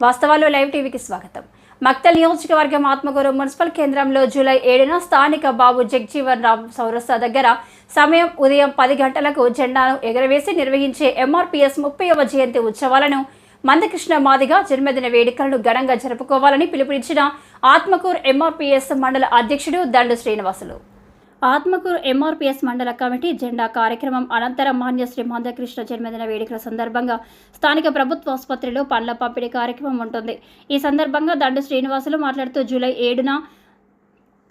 వాస్తవాలు లైవ్ టీవీకి స్వాగతం. మక్తల్ నియోజకవర్గం ఆత్మకూరు మున్సిపల్ కేంద్రంలో జూలై 7న స్థానిక బాబు జగ్జీవన్ రామ్ చౌరస్తా దగ్గర సమయం ఉదయం 10 గంటలకు జెండాను ఎగరవేసి నిర్వహించే ఎంఆర్పీఎస్ 30వ జయంతి ఉత్సవాలను మందకృష్ణ మాదిగ జన్మదిన వేడుకలను ఘనంగా జరుపుకోవాలని పిలుపునిచ్చిన ఆత్మకూరు ఎంఆర్పీఎస్ మండల అధ్యక్షుడు దండు శ్రీనివాసులు. ఆత్మకూరు ఎంఆర్పీఎస్ మండల కమిటీ జెండా కార్యక్రమం అనంతరం మాన్యశ్రీ మందకృష్ణ జన్మదిన వేడుకల సందర్భంగా స్థానిక ప్రభుత్వ ఆసుపత్రిలో పండ్ల పంపిణీ కార్యక్రమం ఉంటుంది. ఈ సందర్భంగా దండు శ్రీనివాసులు మాట్లాడుతూ జూలై 7న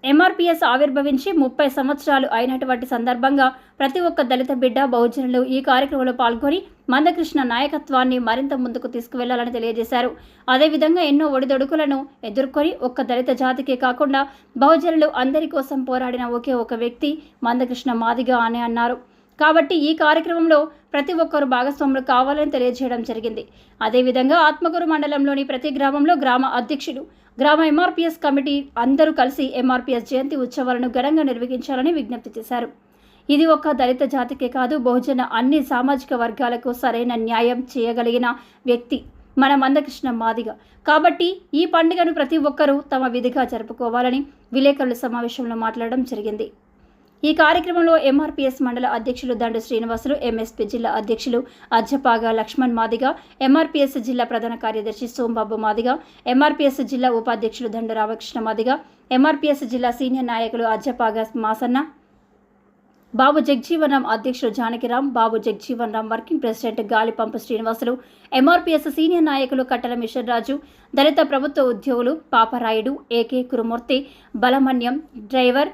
ఎంఆర్పీఎస్ ఆవిర్భవించి 30 సంవత్సరాలు అయినటువంటి సందర్భంగా ప్రతి ఒక్క దళిత బిడ్డ బహుజనులు ఈ కార్యక్రమంలో పాల్గొని మందకృష్ణ నాయకత్వాన్ని మరింత ముందుకు తీసుకువెళ్లాలని తెలియజేశారు. అదేవిధంగా ఎన్నో ఒడిదొడుకులను ఎదుర్కొని ఒక్క దళిత జాతికే కాకుండా బహుజనులు అందరి కోసం పోరాడిన ఒకే ఒక వ్యక్తి మందకృష్ణ మాదిగ అని అన్నారు. కాబట్టి ఈ కార్యక్రమంలో ప్రతి ఒక్కరు భాగస్వాములు కావాలని తెలియజేయడం జరిగింది. అదేవిధంగా ఆత్మకూరు మండలంలోని ప్రతి గ్రామంలో గ్రామ అధ్యక్షులు, గ్రామ ఎంఆర్పీఎస్ కమిటీ అందరూ కలిసి ఎంఆర్పీఎస్ జయంతి ఉత్సవాలను ఘనంగా నిర్వహించాలని విజ్ఞప్తి చేశారు. ఇది ఒక్క దళిత జాతికే కాదు, బహుజన అన్ని సామాజిక వర్గాలకు సరైన న్యాయం చేయగలిగిన వ్యక్తి మన మందకృష్ణ మాదిగ. కాబట్టి ఈ పండుగను ప్రతి ఒక్కరూ తమ విధిగా జరుపుకోవాలని విలేకరుల సమావేశంలో మాట్లాడడం జరిగింది. ఈ కార్యక్రమంలో ఎంఆర్పీఎస్ మండల అధ్యక్షులు దండు శ్రీనివాసులు, ఎంఎస్పీ జిల్లా అధ్యక్షులు అజ్జపాగా లక్ష్మణ్ మాదిగ, ఎంఆర్పీఎస్ జిల్లా ప్రధాన కార్యదర్శి సోంబాబు మాదిగ, ఎంఆర్పీఎస్ జిల్లా ఉపాధ్యక్షులు దండు రామకృష్ణ మాదిగ, ఎంఆర్పీఎస్ జిల్లా సీనియర్ నాయకులు అజ్జపాగా మాసన్న, బాబు జగ్జీవన్ రామ్ అధ్యక్షుడు Janakiram, Babu Jagjivan Ram working president Galipampu Srinivasulu, MRPS senior నాయకులు కట్టల మిషన్ రాజు, దళిత ప్రభుత్వ ఉద్యోగులు పాపరాయుడు, ఏకే కురుమూర్తి, బలమన్యం, డ్రైవర్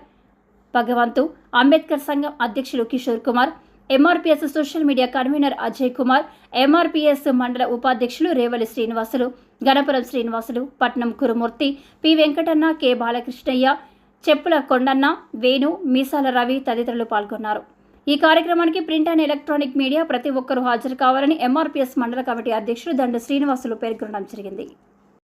భగవంతు, అంబేద్కర్ సంఘం అధ్యక్షులు Kishore Kumar, MRPS social media convener Ajay Kumar, MRPS మండల ఉపాధ్యక్షులు రేవలి శ్రీనివాసులు, గణపురం శ్రీనివాసులు, పట్నం కురుమూర్తి, పి వెంకటన్న, కె బాలకృష్ణయ్య, చెప్పుల కొండన్న, వేణు, మీసాల రవి తదితరులు పాల్గొన్నారు. ఈ కార్యక్రమానికి ప్రింట్ అండ్ ఎలక్ట్రానిక్ మీడియా ప్రతి ఒక్కరూ హాజరు కావాలని ఎంఆర్పీఎస్ మండల కమిటీ అధ్యక్షులు దండు శ్రీనివాసులు పేర్కొనడం జరిగింది.